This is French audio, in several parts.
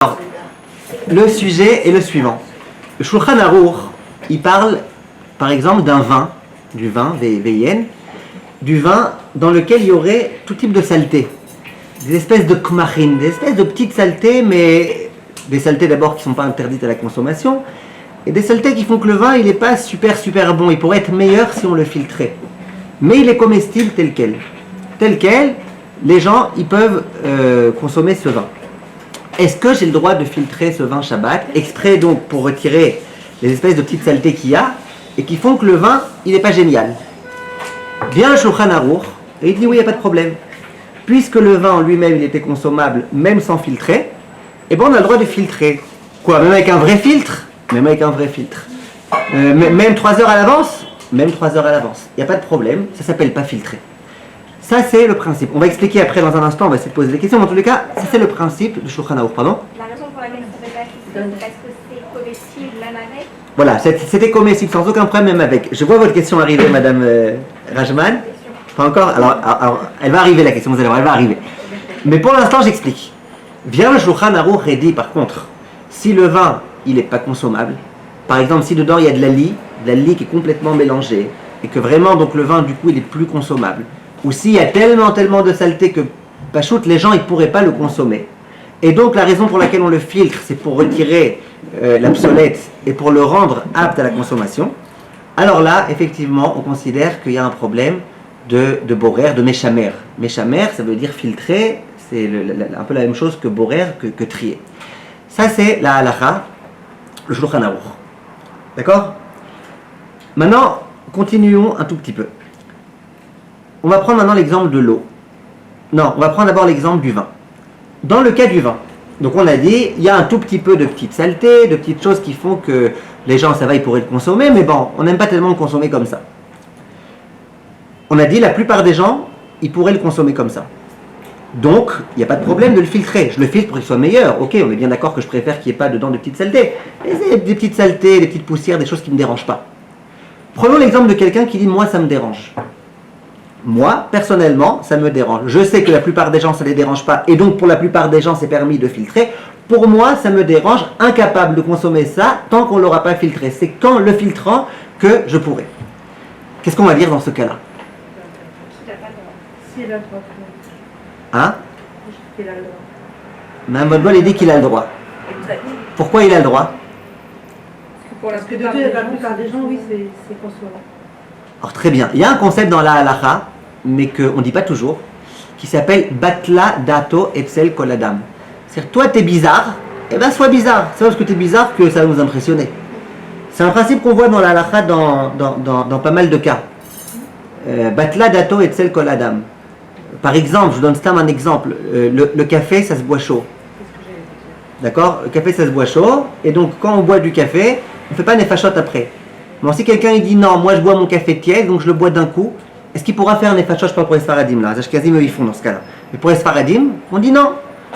Alors, le sujet est le suivant. Le Shulchan Aruch, il parle par exemple d'un vin, du vin, VIN, du vin dans lequel il y aurait tout type de saleté. Des espèces de kmachin, des espèces de petites saletés, mais des saletés d'abord qui ne sont pas interdites à la consommation, et des saletés qui font que le vin il n'est pas super bon, il pourrait être meilleur si on le filtrait. Mais il est comestible tel quel. Tel quel, les gens ils peuvent consommer ce vin. Est-ce que j'ai le droit de filtrer ce vin Shabbat, exprès donc pour retirer les espèces de petites saletés qu'il y a et qui font que le vin, il n'est pas génial? Vient le Shulchan Aruch et il dit oui, il n'y a pas de problème. Puisque le vin en lui-même, il était consommable, même sans filtrer, eh bien on a le droit de filtrer. Quoi? Même avec un vrai filtre? Même avec un vrai filtre. Même 3 heures à l'avance? Même 3 heures à l'avance. Il n'y a pas de problème, ça ne s'appelle pas filtrer. Ça, c'est le principe. On va expliquer après dans un instant, on va essayer de poser des questions, mais en tous les cas, ça c'est le principe du Shulchan Aruch. Pardon? La raison pour laquelle ça ne s'appelle pas filtrer, c'est parce que c'est comestible même avec. Voilà, c'était comestible sans aucun problème même avec. Je vois votre question arriver, Madame Rajman. Pas encore? Alors, elle va arriver la question, vous allez voir, elle va arriver. Mais pour l'instant, j'explique. Vient le Shulchan Aruch et dit par contre, si le vin, il n'est pas consommable, par exemple, si dedans il y a de la lie qui est complètement mélangée, et que vraiment, donc le vin, du coup, il est plus consommable, ou s'il y a tellement de saleté que, pachout, les gens, ils ne pourraient pas le consommer. Et donc, la raison pour laquelle on le filtre, c'est pour retirer l'obsolète et pour le rendre apte à la consommation. Alors là, effectivement, on considère qu'il y a un problème de borer, de méchamer. Méchamer, ça veut dire filtrer, c'est un peu la même chose que borer, que trier. Ça, c'est la halacha, le Shulchan Aruch. D'accord? Maintenant, continuons un tout petit peu. On va prendre maintenant l'exemple de l'eau. Non, on va prendre d'abord l'exemple du vin. Dans le cas du vin, donc on a dit, il y a un tout petit peu de petites saletés, de petites choses qui font que les gens, ça va, ils pourraient le consommer, mais bon, on n'aime pas tellement le consommer comme ça. On a dit, la plupart des gens, ils pourraient le consommer comme ça. Donc, il n'y a pas de problème de le filtrer. Je le filtre pour qu'il soit meilleur. Ok, on est bien d'accord que je préfère qu'il n'y ait pas dedans de petites saletés. Mais c'est des petites saletés, des petites poussières, des choses qui ne me dérangent pas. Prenons l'exemple de quelqu'un qui dit, moi, ça me dérange. Moi, personnellement, ça me dérange. Je sais que la plupart des gens, ça ne les dérange pas. Et donc, pour la plupart des gens, c'est permis de filtrer. Pour moi, ça me dérange, incapable de consommer ça tant qu'on ne l'aura pas filtré. C'est qu'en le filtrant que je pourrai. Qu'est-ce qu'on va dire dans ce cas-là? S'il a le droit. Hein? Il a le droit. Mme Bodbol, il dit qu'il a le droit. Pourquoi il a le droit? Parce que de la plupart des gens, oui, c'est consommable. Alors très bien, il y a un concept dans la halacha, mais qu'on ne dit pas toujours, qui s'appelle Batla Dato Etzel Kol Adam. C'est-à-dire, toi t'es bizarre, eh bien sois bizarre. C'est pas parce que t'es bizarre que ça va nous impressionner. C'est un principe qu'on voit dans la halacha dans pas mal de cas. Batla Dato Etzel Kol Adam. Par exemple, je vous donne un exemple, le café ça se boit chaud. D'accord? Le café ça se boit chaud, et donc quand on boit du café, on ne fait pas nefashot après. Bon, si quelqu'un il dit non, moi je bois mon café tiède, donc je le bois d'un coup, est-ce qu'il pourra faire un nefashot? Je parle pour les Sfaradim là, les Ashkenazim eux ils font dans ce cas-là. Mais pour les Sfaradim, on dit non,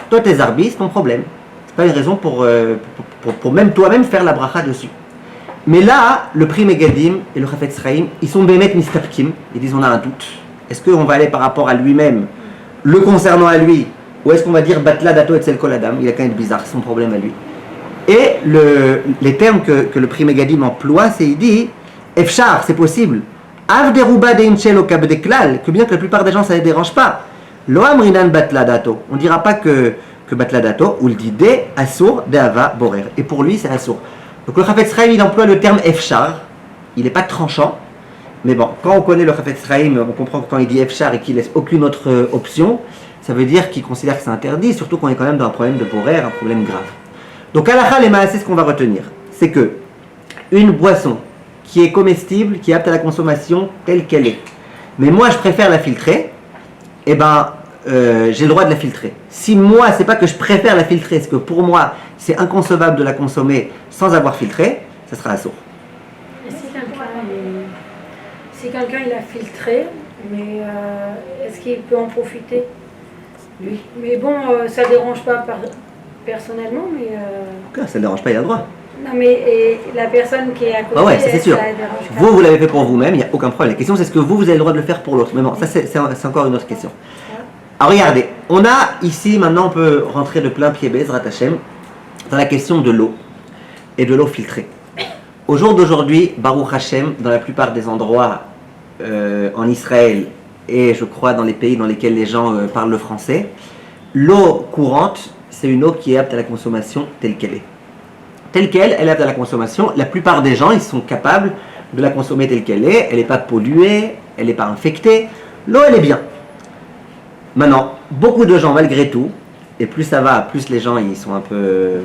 toi t'es zarbi, c'est ton problème. C'est pas une raison pour même toi-même faire la bracha dessus. Mais là, le Pri Megadim et le Chafetz Chaim, ils sont bémet mistapkim, ils disent on a un doute. Est-ce qu'on va aller par rapport à lui-même, le concernant à lui, ou est-ce qu'on va dire Batla Dato Etzel Kol Adam? Il a quand même bizarre, c'est son problème à lui. Et les termes que le Pri Megadim emploie, c'est il dit Efshar, c'est possible. Av deruba deinchelo kabdeklal, que bien que la plupart des gens ça ne les dérange pas. Lo amrinan batla dato. On ne dira pas que batla dato, ou le dit de asur de ava borer. Et pour lui c'est asur. Donc le Chafetz Chaim il emploie le terme Efshar. Il n'est pas tranchant. Mais bon, quand on connaît le Chafetz Chaim, on comprend que quand il dit Efshar et qu'il laisse aucune autre option, ça veut dire qu'il considère que c'est interdit, surtout qu'on est quand même dans un problème de borer, un problème grave. Donc halakha lema, c'est ce qu'on va retenir. C'est que une boisson qui est comestible, qui est apte à la consommation telle qu'elle est, mais moi je préfère la filtrer, eh ben j'ai le droit de la filtrer. Si moi, c'est pas que je préfère la filtrer, c'est que pour moi c'est inconcevable de la consommer sans avoir filtré, ça sera assourd. Et si quelqu'un il a filtré, mais est-ce qu'il peut en profiter lui? Mais bon, ça ne dérange pas personnellement, mais... Ça ne dérange pas, il a le droit. Non, mais et la personne qui est à côté, Ah ouais, ça c'est sûr. ça dérange pas. Vous l'avez fait pour vous-même, il n'y a aucun problème. La question c'est est-ce que vous avez le droit de le faire pour l'autre. Mais bon, ça c'est encore une autre question. Alors regardez, on a ici, maintenant on peut rentrer de plein pied Bezrat Hashem, dans la question de l'eau et de l'eau filtrée. Au jour d'aujourd'hui, Baruch Hashem, dans la plupart des endroits en Israël et je crois dans les pays dans lesquels les gens parlent le français, l'eau courante, c'est une eau qui est apte à la consommation telle qu'elle est. Telle qu'elle, elle est apte à la consommation. La plupart des gens, ils sont capables de la consommer telle qu'elle est. Elle n'est pas polluée, elle n'est pas infectée. L'eau, elle est bien. Maintenant, beaucoup de gens, malgré tout, et plus ça va, plus les gens ils sont un peu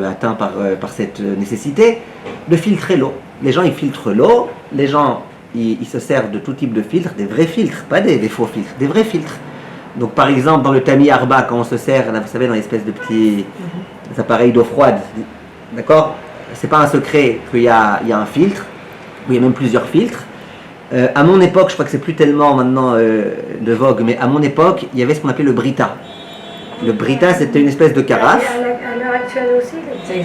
atteints par cette nécessité de filtrer l'eau. Les gens, ils filtrent l'eau. Les gens, ils se servent de tout type de filtres, des vrais filtres, pas des faux filtres, des vrais filtres. Donc, par exemple, dans le Tami Arba, quand on se sert, là, vous savez, dans l'espèce de petits appareils d'eau froide, d'accord? C'est pas un secret qu'il y a un filtre, ou il y a même plusieurs filtres. À mon époque, je crois que c'est plus tellement maintenant de vogue, mais à mon époque, il y avait ce qu'on appelait le Brita. Le Brita, c'était une espèce de carafe. À l'heure actuelle aussi.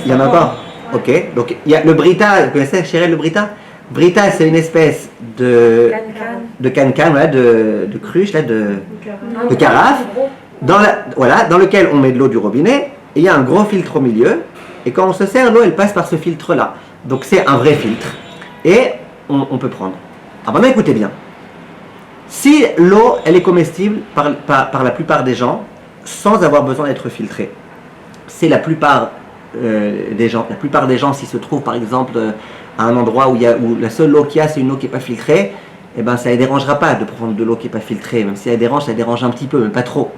Il y en a encore? Ok. Donc, il y a le Brita, vous connaissez, Chérel, le Brita? Brita, c'est une espèce de can-can, voilà, de cruche, là, de carafe, dans lequel on met de l'eau du robinet, et il y a un gros filtre au milieu, et quand on se sert, l'eau, elle passe par ce filtre-là. Donc, c'est un vrai filtre, et on peut prendre. Alors maintenant, écoutez bien. Si l'eau, elle est comestible par la plupart des gens, sans avoir besoin d'être filtrée, c'est la plupart des gens. La plupart des gens, s'ils se trouvent, par exemple, à un endroit où la seule eau qu'il y a, c'est une eau qui n'est pas filtrée, eh ben, ça ne les dérangera pas de prendre de l'eau qui n'est pas filtrée. Même si elle dérange, ça dérange un petit peu, mais pas trop.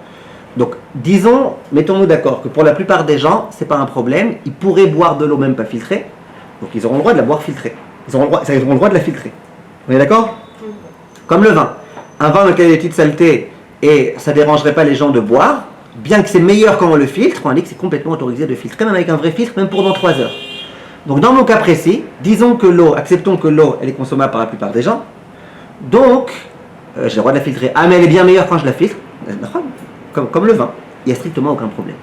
Donc, disons, mettons-nous d'accord que pour la plupart des gens, ce n'est pas un problème. Ils pourraient boire de l'eau même pas filtrée. Donc, ils auront le droit de la boire filtrée. Ils auront le droit de la filtrer. On est d'accord? Comme le vin. Un vin dans lequel il y a des petites saletés et ça ne dérangerait pas les gens de boire, bien que c'est meilleur quand on le filtre, on dit que c'est complètement autorisé de filtrer, même avec un vrai filtre, même pour dans 3 heures. Donc dans mon cas précis, disons que acceptons que l'eau, elle est consommable par la plupart des gens, donc j'ai le droit de la filtrer. Ah mais elle est bien meilleure quand je la filtre, comme le vin, il n'y a strictement aucun problème.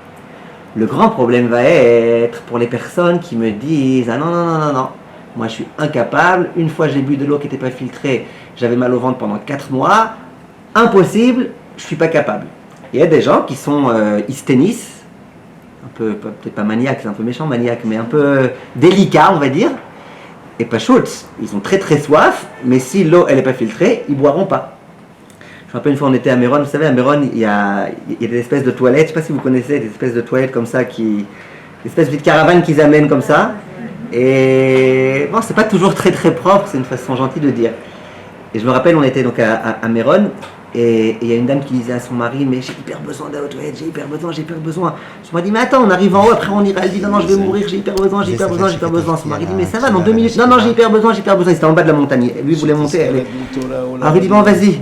Le grand problème va être pour les personnes qui me disent « Ah non, moi je suis incapable, une fois j'ai bu de l'eau qui n'était pas filtrée, j'avais mal au ventre pendant 4 mois, impossible, je ne suis pas capable. » Il y a des gens qui sont hysténis, un peu, peut-être pas maniaque, c'est un peu méchant maniaque, mais un peu délicat on va dire, et pas schultz, ils ont très très soif, mais si l'eau elle n'est pas filtrée, ils boiront pas. Je me rappelle une fois on était à Méron, vous savez à Méron il y a des espèces de toilettes, je ne sais pas si vous connaissez, des espèces de toilettes comme ça, des espèces de petites caravanes qu'ils amènent comme ça, et bon c'est pas toujours très très propre, c'est une façon gentille de dire. Et je me rappelle on était donc à Méron, et il y a une dame qui disait à son mari, mais j'ai hyper besoin d'aller aux toilettes, j'ai hyper besoin. Son mari dit, mais attends, on arrive en haut, après on ira. Elle dit, non, je vais mourir, j'ai hyper besoin. Son mari dit, mais ça va, dans 2 minutes. Non, j'ai hyper besoin. C'était en bas de la montagne. Lui, il voulait monter. Alors il dit, bon, vas-y.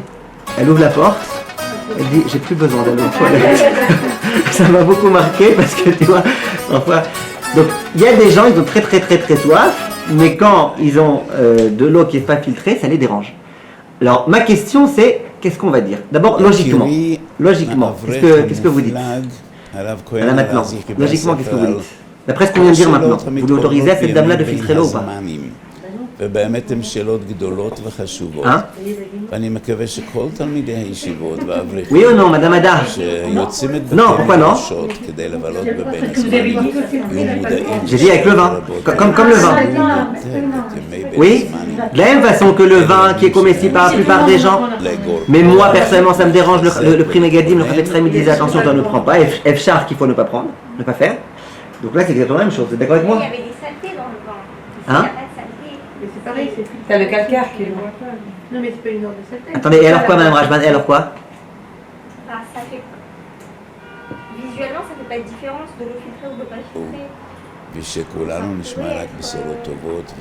Elle ouvre la porte. Elle dit, j'ai plus besoin d'aller aux toilettes. Ça m'a beaucoup marqué parce que tu vois, enfin. Donc, il y a des gens, ils ont très soif, mais quand ils ont de l'eau qui n'est pas filtrée, ça les dérange. Alors, ma question c'est, qu'est-ce qu'on va dire? D'abord, logiquement, qu'est-ce que vous dites? Là maintenant, logiquement, qu'est-ce que vous dites? D'après ce qu'on vient de dire maintenant, vous l'autorisez à cette dame-là de filtrer l'eau ou pas? ובאמת הן שאלות גדולות וחשובות. ואני מקווה שכל תלמידי הישיבות והאברכים Oui ou non, madame Ada? שיוצאים את Non, pourquoi non? שעות כדי לבלות בבין הזמנים יהיו מודעים J'ai dit avec le vin, comme le vin. Oui, de la même façon que le vin qui est comestible par la plupart des gens. Mais moi, personnellement, ça me dérange le prix Megadim, le Chafetz Chaim, il disait attention, toi ne prends pas. F-char qu'il faut ne pas prendre, ne pas faire. Donc là, c'est exactement la même chose. Vous êtes d'accord avec moi? Il y avait des saletés dans le vin. Hein? Mais c'est pareil, c'est filtré. T'as le calcaire qui est loin. Non, mais c'est pas une heure de saleté. Attendez, et alors quoi, madame Rajman? Et alors quoi? Enfin, ça fait... Visuellement, ça fait pas de différence de l'eau filtrée ou de pas filtrée. ושכולנו נשמע רק בשורות טובות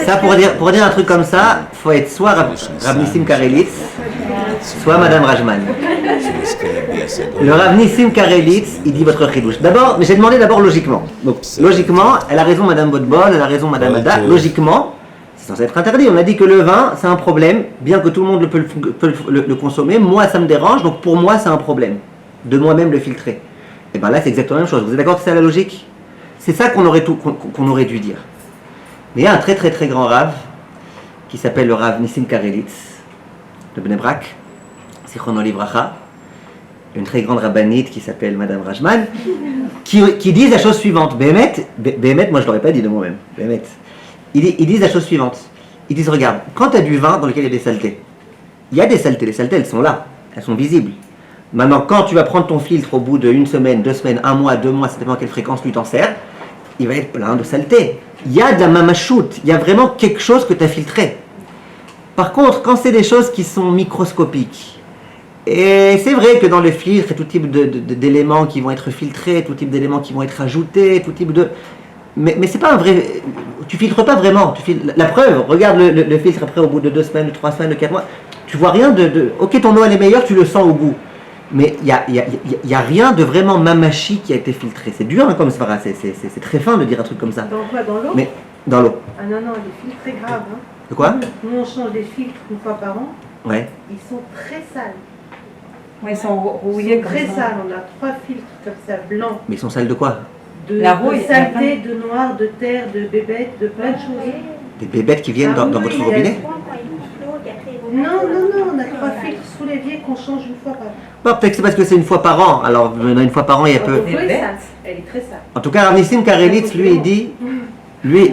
Ça, pour dire un truc comme ça, il faut être soit Rav Nissim Karelitz, soit Madame Rajman. Le Rav Nissim Karelitz, il dit votre chidouche. D'abord, mais j'ai demandé d'abord logiquement. Donc, logiquement, elle a raison Madame Botbol, elle a raison Madame Ada. Logiquement, c'est censé être interdit. On a dit que le vin, c'est un problème, bien que tout le monde peut le consommer. Moi, ça me dérange, donc pour moi, c'est un problème. De moi-même le filtrer. Et bien là, c'est exactement la même chose. Vous êtes d'accord que c'est la logique? C'est ça qu'on aurait dû dire. Mais il y a un très grand Rav qui s'appelle le Rav Nissim Karelitz de Bnei Brak, Zichrono Livracha, une très grande rabbinite qui s'appelle Madame Rajman, qui disent la chose suivante. Béhémet, moi je l'aurais pas dit de moi-même. Béhémet. Ils disent la chose suivante. Ils disent, regarde, quand tu as du vin dans lequel il y a des saletés, il y a des saletés, les saletés elles sont là, elles sont visibles. Maintenant, quand tu vas prendre ton filtre au bout d'une semaine, 2 semaines, 1 mois, 2 mois, ça dépend à quelle fréquence tu t'en sers, il va être plein de saletés. Il y a de la mamachoute, il y a vraiment quelque chose que tu as filtré. Par contre, quand c'est des choses qui sont microscopiques, et c'est vrai que dans le filtre, il y a tout type d'éléments qui vont être filtrés, tout type d'éléments qui vont être ajoutés, tout type de... Mais c'est pas un vrai... Tu filtres pas vraiment. La preuve, regarde le filtre après au bout de 2 semaines, de 3 semaines, de 4 mois. Tu vois rien de... Ok, ton eau elle est meilleure, tu le sens au goût. Mais il y a rien de vraiment mamachi qui a été filtré. C'est dur hein, comme svara, c'est très fin de dire un truc comme ça. Dans quoi? Dans l'eau? Mais dans l'eau. Ah non, les filtres, très graves. Hein. De quoi? Nous, on change des filtres une fois par an. Ouais. Ils sont très sales. Ouais, ils sont Ils rouillés sont très sales. On a 3 filtres comme ça, blancs. Mais ils sont sales de quoi? La rouille, de saleté, de noir, de terre, de bébête, de plein de choses. Des bébêtes qui viennent dans votre Il y a robinet? des points quand ils poussent l'eau, et après ils vont Non, on a 3 filtres sous l'évier qu'on change une fois par an. Bon, peut-être que c'est parce que c'est une fois par an. Alors, une fois par an, il y a peu. L'eau est sale. Elle est très sale. En tout cas, Ravnissim Karelitz, lui, il dit, lui,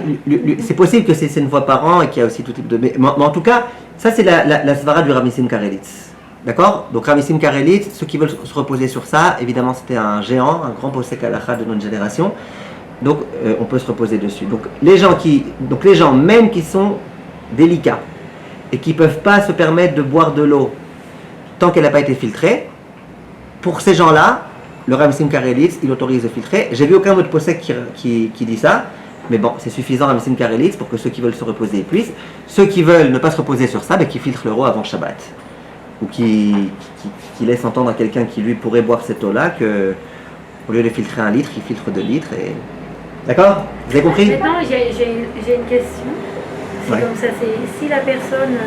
c'est possible que c'est une fois par an et qu'il y a aussi tout type de... Mais en tout cas, ça c'est la svara du Ravnissim Karelitz. D'accord? Donc Ravnissim Karelitz, ceux qui veulent se reposer sur ça, évidemment c'était un géant, un grand posek halakha de notre génération. Donc on peut se reposer dessus. Donc les gens même qui sont délicats et qui ne peuvent pas se permettre de boire de l'eau tant qu'elle n'a pas été filtrée, pour ces gens-là, le Ravnissim Karelitz, il autorise de filtrer. J'ai vu aucun autre posek qui dit ça, mais bon, c'est suffisant Ravnissim Karelitz pour que ceux qui veulent se reposer puissent. Ceux qui veulent ne pas se reposer sur ça, qui filtrent l'eau avant Shabbat. Ou qui laisse entendre à quelqu'un qui lui pourrait boire cette eau-là que au lieu de filtrer 1 litre, il filtre 2 litres. Et... D'accord? Vous avez compris? Maintenant, j'ai une question. C'est Ouais. comme ça, c'est si la personne,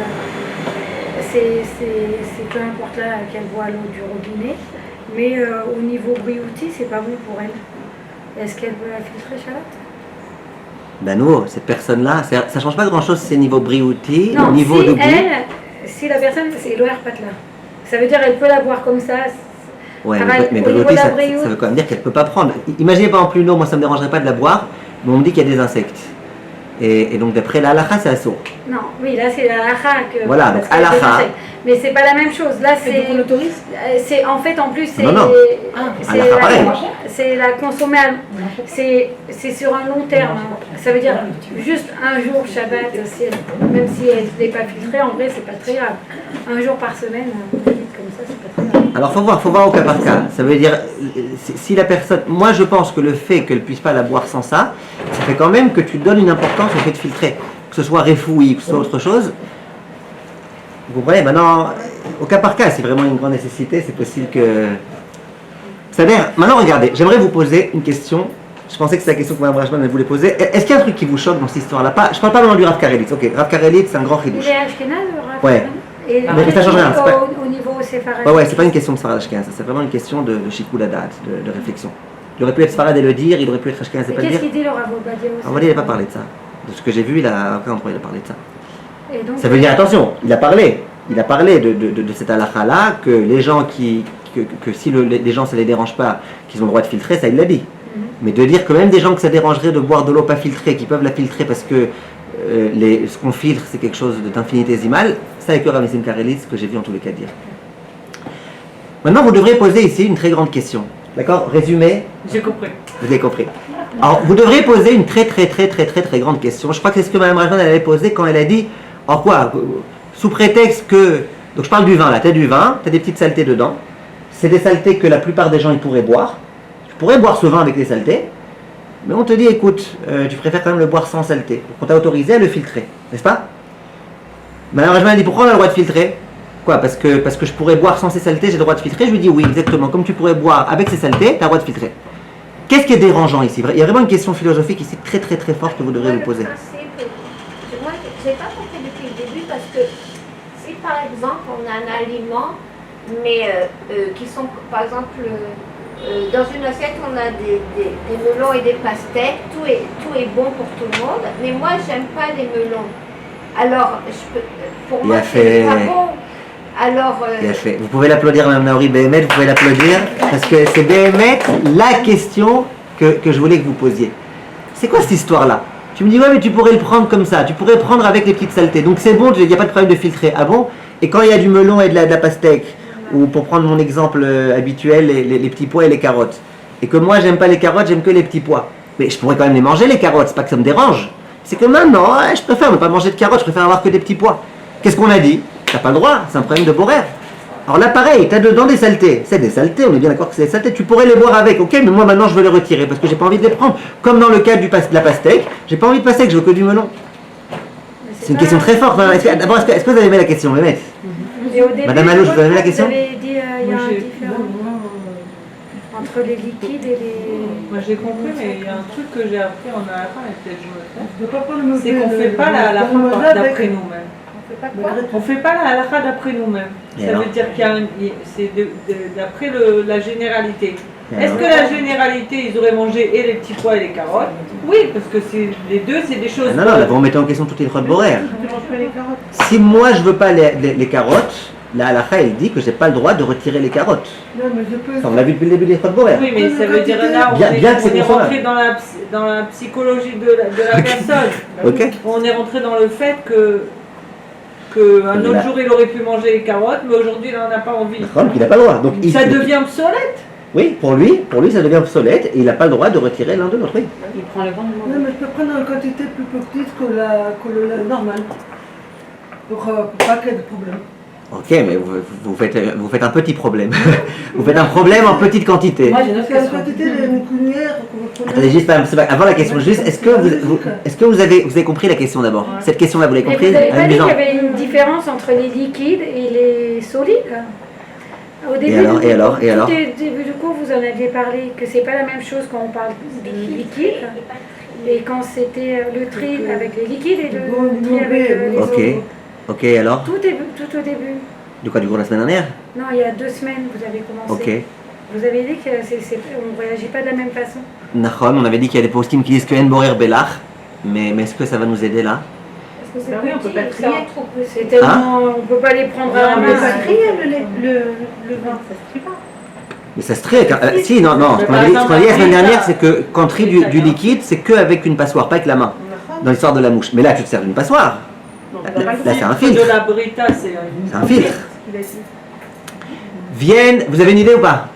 c'est peu importe là qu'elle boit l'eau du robinet, mais au niveau briouti, c'est pas bon pour elle. Est-ce qu'elle peut la filtrer, Charlotte? Ben non, cette personne-là, ça change pas grand-chose si c'est niveau briouti, Non, niveau si de goût. si la personne, c'est l'OR patla. Ça veut dire qu'elle peut la boire comme ça. Ouais, pareil, mais au niveau briouti, de la ça brioute. veut quand même dire qu'elle peut pas prendre. Imaginez par exemple une eau, moi ça me dérangerait pas de la boire, mais on me dit qu'il y a des insectes. Et donc d'après la halakha, c'est assourd. Non, oui, là c'est la halakha que. Voilà, donc parce qu'il y a des halakha. insectes. Mais c'est pas la même chose. Là c'est. Donc on l'autorise? C'est en fait en plus c'est. Non, non. C'est Halakha, pareil. c'est la consommer. C'est sur un long terme. Ça veut dire juste un jour Shabbat, même si elle n'est pas filtrée, en vrai c'est pas très grave. Un jour par semaine, comme ça c'est pas très grave. Alors faut voir au cas par cas. Ça veut dire, si la personne... Moi je pense que le fait qu'elle ne puisse pas la boire sans ça, ça fait quand même que tu donnes une importance au fait de filtrer. Que ce soit refoui, que ce soit autre chose. Vous comprenez? Maintenant, au cas par cas, c'est vraiment une grande nécessité, c'est possible que... C'est-à-dire, maintenant regardez, j'aimerais vous poser une question. Je pensais que c'est la question que Mme Rajman voulait poser. Est-ce qu'il y a un truc qui vous choque dans cette histoire-là? Je ne parle pas vraiment du Rav Karelitz. Ok, Rav Karelitz, c'est un grand Il chidouche. est Ashkenaz, le Rav? Ouais. Et Mais ça change rien, c'est pas- au niveau séfarade. Ouais, c'est pas une question de Sfarad Ashkenaz, c'est vraiment une question de shikul hadat, de réflexion. Il aurait pu être Sfarad et le dire, il aurait pu être Ashkenaz et Mais pas le qu'est-ce dire. qu'il dit le Rav Obadia aussi? Rav il n'a pas parlé de ça. De ce que j'ai vu, à aucun endroit il a parlé de ça. Et donc, Ça veut dire, attention, il a parlé de cette halakha-là, que les gens que si les gens ça les dérange pas, qu'ils ont le droit de filtrer, ça il l'a dit. Mais de dire que même des gens que ça dérangerait de boire de l'eau pas filtrée, qui peuvent la filtrer parce que ce qu'on filtre c'est quelque chose d'infinitésimal, ça avec le Ravnissim Karelitz, ce que j'ai vu en tous les cas dire. Maintenant vous devrez poser ici une très grande question. D'accord? Résumé? J'ai compris. Vous avez compris. Alors, vous devrez poser une très grande question. Je crois que c'est ce que Mme Rajman avait posé quand elle a dit, en quoi, sous prétexte que, donc je parle du vin là, tu as du vin, tu as des petites saletés dedans, c'est des saletés que la plupart des gens ils pourraient boire. Tu pourrais boire ce vin avec des saletés, mais on te dit, écoute, tu préfères quand même le boire sans saleté. Donc on t'a autorisé à le filtrer, n'est-ce pas? Mme Rajman a dit, pourquoi on a le droit de filtrer? Quoi, parce que je pourrais boire sans ces saletés, j'ai le droit de filtrer? Je lui dis oui, exactement, comme tu pourrais boire avec ces saletés, tu as le droit de filtrer. Qu'est-ce qui est dérangeant ici? Il y a vraiment une question philosophique ici très forte que vous devrez vous poser. Moi, j'ai pas compris depuis le début parce que si par exemple on a un aliment, mais qui sont par exemple dans une assiette on a des melons et des pastèques, tout est bon pour tout le monde, mais moi j'aime pas les melons. Alors pour moi c'est pas bon. Alors, Bien fait. Vous pouvez l'applaudir, Mme Naori Béhémet, vous pouvez l'applaudir, parce que c'est Béhémet la question que je voulais que vous posiez. C'est quoi cette histoire-là? Tu me dis, ouais, mais tu pourrais le prendre comme ça, tu pourrais prendre avec les petites saletés. Donc c'est bon, il n'y a pas de problème de filtrer. Ah bon? Et quand il y a du melon et de la pastèque, ou pour prendre mon exemple habituel, les petits pois et les carottes, et que moi j'aime pas les carottes, j'aime que les petits pois. Mais je pourrais quand même les manger, les carottes, c'est pas que ça me dérange. C'est que maintenant, je préfère ne pas manger de carottes, je préfère avoir que des petits pois. Qu'est-ce qu'on a dit? T'as pas le droit, c'est un problème de borer. Alors là, pareil, t'as dedans des saletés. C'est des saletés, on est bien d'accord que c'est des saletés. Tu pourrais les boire avec, ok, mais moi maintenant je veux les retirer parce que j'ai pas envie de les prendre. Comme dans le cas de la pastèque, j'ai pas envie de pastèque, je veux que du melon. C'est une question très forte. Hein. D'abord, est-ce que vous avez aimé la question, Mehmet? Madame Allouche, vous avez aimé la question? Vous avez dit il y a un différent entre les liquides et les... Moi j'ai compris, mais il y a un truc que j'ai appris en halakha, et peut-être je me trompe, c'est qu'on ne fait pas la halakha d'après nous-mêmes. On ne fait pas la halakha d'après nous-mêmes. Ça veut dire qu'il y a c'est d'après la généralité. Est-ce que la généralité, ils auraient mangé et les petits pois et les carottes? Oui, parce que les deux, c'est des choses... Non, là, vous remettez en question toutes les trois de Borer. Si moi je veux pas les carottes, la halakha, elle dit que j'ai pas le droit de retirer les carottes. Non, mais je peux... Ça, on l'a vu depuis le début des trois de Borer. Oui, mais ça veut dire là, on est rentré dans la psychologie de la personne. Ok. On est rentré dans le fait qu'un autre jour il aurait pu manger les carottes, mais aujourd'hui il n'en a pas envie. Il n'a pas le droit. Donc, ça devient obsolète. Oui, pour lui ça devient obsolète et il n'a pas le droit de retirer l'un de l'autre. Oui. Il prend le vent. Non, mais je peux prendre une quantité plus petite que la normale. Pour pas qu'il y ait de problème. Ok, mais vous faites un petit problème. Vous faites un problème en petite quantité. Moi j'ai une autre Parce que question. la quantité d'une cuillère que vous prenez... Attendez, juste avant la question, juste, est-ce que vous avez compris la question d'abord? Cette question-là, vous l'avez Mais compris? vous n'avez pas dit qu'il Amusant. y avait une différence entre les liquides et les solides? Au début, Et alors début du cours, vous en aviez parlé que c'est pas la même chose quand on parle de liquide et quand c'était le tri avec les liquides et le tri avec les solides. Ok, alors? Tout au début. De quoi, du cours la semaine dernière? Non, il y a 2 semaines, vous avez commencé. Ok. Vous avez dit qu'on ne réagit pas de la même façon. Nahon, on avait dit qu'il y a des poskim qui disent que En Borer Belach, mais est-ce que ça va nous aider là? parce que c'est Oui, on peut pas petit, trier. c'est trop petit. C'est tellement... on ne peut pas les prendre à la Non, main. mais Ça trie le vin, ça se trie pas. Mais ça se trie. Si, non. Ce qu'on avait dit la semaine dernière, c'est que quand on trie du liquide, c'est qu'avec une passoire, pas avec la main. Dans l'histoire de la mouche. Mais là, tu te sers d'une passoire. Là, c'est un filtre. De la brita, c'est C'est un filtre. Vienne, vous avez une idée ou pas?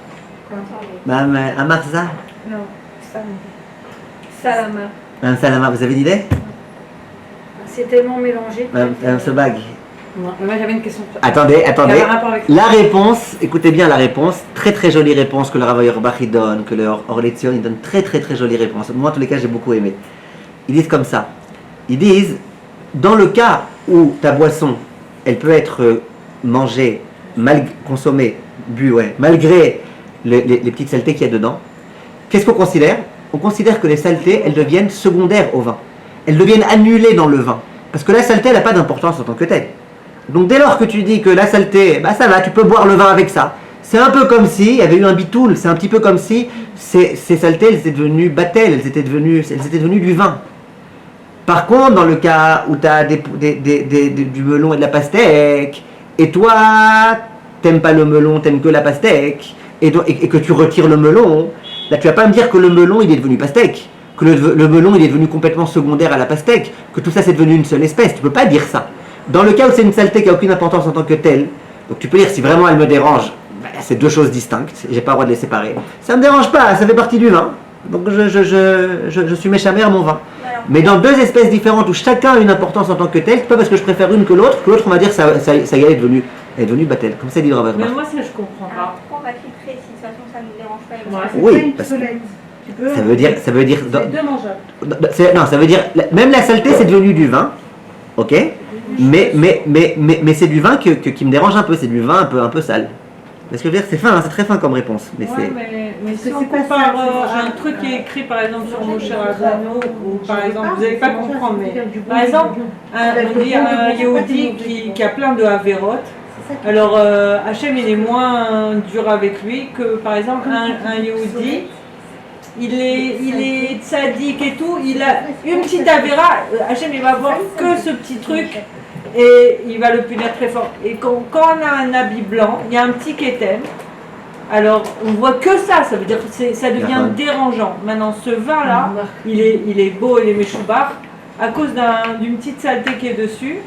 Madame Amarza? Non, Salama. Madame Salama, vous avez une idée? C'est tellement mélangé. Madame Sebag? Moi j'avais une question. Attendez. Qui a un rapport avec ça. La réponse, écoutez bien la réponse, très jolie réponse que le Rav Auerbach il donne, que le Orletzion il donne, très jolie réponse. Moi, en tous les cas, j'ai beaucoup aimé. Ils disent comme ça. Ils disent, dans le cas où ta boisson, elle peut être mangée, consommée, bu, malgré les petites saletés qu'il y a dedans, qu'est-ce qu'on considère? On considère que les saletés, elles deviennent secondaires au vin. Elles deviennent annulées dans le vin. Parce que la saleté, elle n'a pas d'importance en tant que telle. Donc dès lors que tu dis que la saleté, ça va, tu peux boire le vin avec ça. C'est un peu comme si, il y avait eu un bitoul, c'est un petit peu comme si ces saletés, elles étaient devenues battelles, elles étaient devenues du vin. Par contre, dans le cas où tu as du melon et de la pastèque, et toi, t'aimes pas le melon, t'aimes que la pastèque, et que tu retires le melon, là tu vas pas me dire que le melon il est devenu pastèque, que le melon il est devenu complètement secondaire à la pastèque, que tout ça c'est devenu une seule espèce, tu peux pas dire ça. Dans le cas où c'est une saleté qui n'a aucune importance en tant que telle, donc tu peux dire si vraiment elle me dérange, c'est deux choses distinctes, j'ai pas le droit de les séparer. Ça me dérange pas, ça fait partie du vin, donc je suis méchamère à mon vin. Mais dans deux espèces différentes où chacun a une importance en tant que telle, c'est pas parce que je préfère une que l'autre on va dire ça y est, elle est devenue battelle, comme ça dit le Rav Mais Auerbach. moi, ça, je comprends pas. Pourquoi on va filtrer si de toute façon ça ne nous dérange pas? Oui, parce que ça veut dire C'est deux mangeables. non, ça veut dire même la saleté c'est devenu du vin, ok, mais c'est du vin qui me dérange un peu, c'est du vin un peu sale. Parce que je veux dire c'est fin, c'est très fin comme réponse, mais Ouais, c'est mais si on compare un truc qui est écrit par exemple sur Moshe Rabbeinu, ou par exemple, vous n'allez pas comprendre, mais par exemple, on dit un Yehudi qui a plein de Haverot, alors Hachem il est moins dur avec lui que par exemple un Yehudi. Il est tzaddik et tout, il a une petite Avera, Hachem il va voir que ce petit truc et il va le punir très fort. Et quand on a un habit blanc, il y a un petit kéten. Alors, on voit que ça veut dire que ça devient dérangeant. Maintenant, ce vin-là, il est beau, il est méchoubar, à cause d'une petite saleté qui est dessus.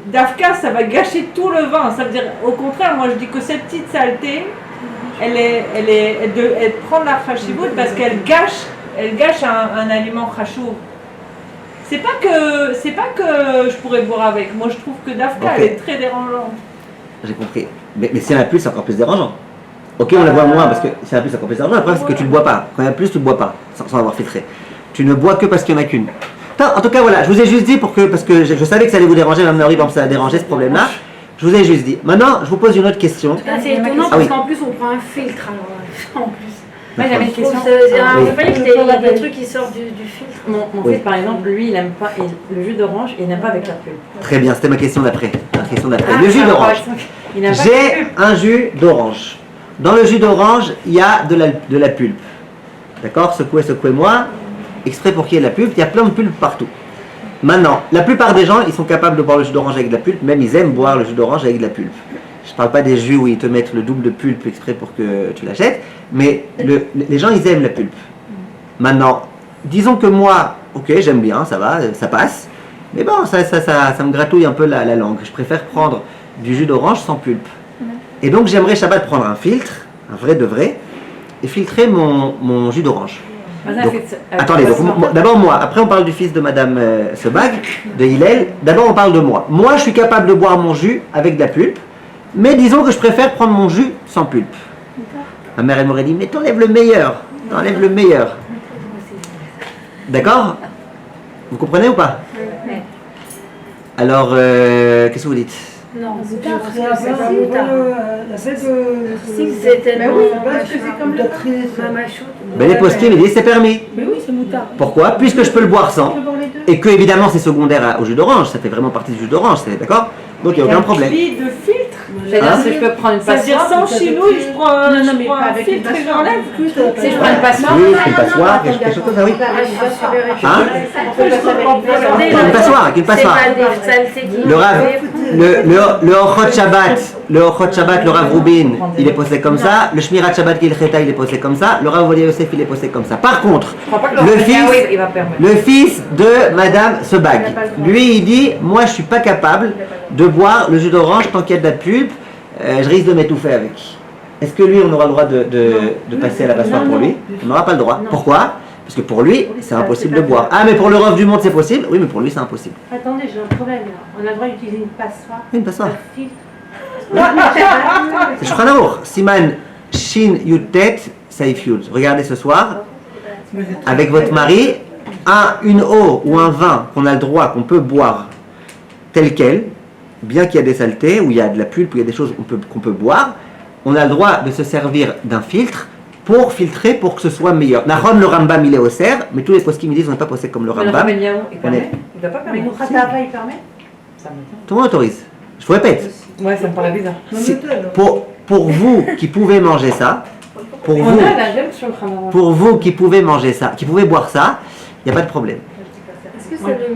Dafka, ça va gâcher tout le vin. Ça veut dire, au contraire, moi je dis que cette petite saleté, elle prend de la chashivut parce qu'elle gâche un aliment chashouv. C'est pas que je pourrais boire avec. Moi, je trouve que Dafka, elle est très dérangeante. J'ai compris. Mais si il y en a plus, c'est encore plus dérangeant. Ok, on la voit moins parce que si il y en a plus, c'est encore plus dérangeant. Le problème, c'est que tu ne bois pas. Quand il y en a plus, tu ne bois pas, sans avoir filtré. Tu ne bois que parce qu'il n'y en a qu'une. En tout cas, voilà, je vous ai juste dit parce que je savais que ça allait vous déranger, même Marie, ça a dérangé ce problème-là. Je vous ai juste dit. Maintenant, je vous pose une autre question. C'est étonnant parce qu'en plus, on prend un filtre. Alors, en plus. Moi j'avais une question. Il y a des trucs qui sortent du filtre. Mon fils, par exemple, lui, il n'aime pas le jus d'orange et il n'aime pas avec la pulpe. Très bien, c'était ma question d'après. Le jus d'orange. J'ai un jus d'orange. Dans le jus d'orange, il y a de la pulpe. D'accord? Secouez-moi. Exprès pour qu'il y ait de la pulpe, il y a plein de pulpe partout. Maintenant, la plupart des gens, ils sont capables de boire le jus d'orange avec de la pulpe, même ils aiment boire le jus d'orange avec de la pulpe. Je ne parle pas des jus où ils te mettent le double de pulpe exprès pour que tu l'achètes, mais les gens, ils aiment la pulpe. Maintenant, disons que moi, ok, j'aime bien, ça va, ça passe, mais bon, ça me gratouille un peu la langue. Je préfère prendre du jus d'orange sans pulpe. Et donc, j'aimerais Shabbat prendre un filtre, un vrai de vrai, et filtrer mon jus d'orange. Donc, attendez, d'abord moi, après on parle du fils de Madame Sebag, de Hillel, d'abord on parle de moi. Moi je suis capable de boire mon jus avec de la pulpe, mais disons que je préfère prendre mon jus sans pulpe. Ma mère elle m'aurait dit, mais t'enlèves le meilleur, D'accord? Vous comprenez ou pas? Alors, qu'est-ce que vous dites? Non, c'est pas Si, c'était comme le Ben les poskim ils disent c'est permis. Mais oui, c'est moutard. Pourquoi? Puisque je peux le boire sans, et que évidemment c'est secondaire au jus d'orange, ça fait vraiment partie du jus d'orange, d'accord? Donc il n'y a aucun problème. De filtre. C'est-à-dire si je peux prendre une passoire. C'est-à-dire sans chinouille, je prends un filtre et j'enlève. Si je prends une passoire. Oui, une passoire, quelque chose comme ça, oui. Hein? Une passoire. Le Ochot Shabbat, le Rav Rubin, il est posé comme ça. Le Shmirat Shabbat Gilcheta, il est posé comme ça. Le Rav Ovadia Yosef, il est posé comme ça. Par contre, le fils de Madame Sebag, lui, il dit, moi, je suis pas capable de boire le jus d'orange tant qu'il y a de la pulpe. Je risque de m'étouffer avec. Est-ce que lui, on aura le droit de passer à la passoire pour lui? On n'aura pas le droit. Pourquoi? Parce que pour lui, c'est impossible de boire. Ah, mais pour le ref du monde, c'est possible? Oui, mais pour lui, c'est impossible. Attendez, j'ai un problème là. On a le droit d'utiliser une passoire. Une passoire. Un filtre. C'est Shulchan Aruch. Siman Shin Yutet Saif Yud. Regardez ce soir, avec votre mari, une eau ou un vin qu'on a le droit, qu'on peut boire tel quel, bien qu'il y a des saletés, où il y a de la pulpe, où il y a des choses qu'on peut boire, on a le droit de se servir d'un filtre pour filtrer, pour que ce soit meilleur. Nahon, le Rambam, il est au cerf, mais tous les poskim me disent on n'est pas posé comme le Rambam. Il doit pas permettre. Mais Khatava, il permet? Tout le monde autorise. Je vous répète. Ouais, ça me paraît bizarre. Pour vous qui pouvez manger ça, pour vous qui pouvez manger ça, qui pouvez boire ça, il n'y a pas de problème. Est-ce que ça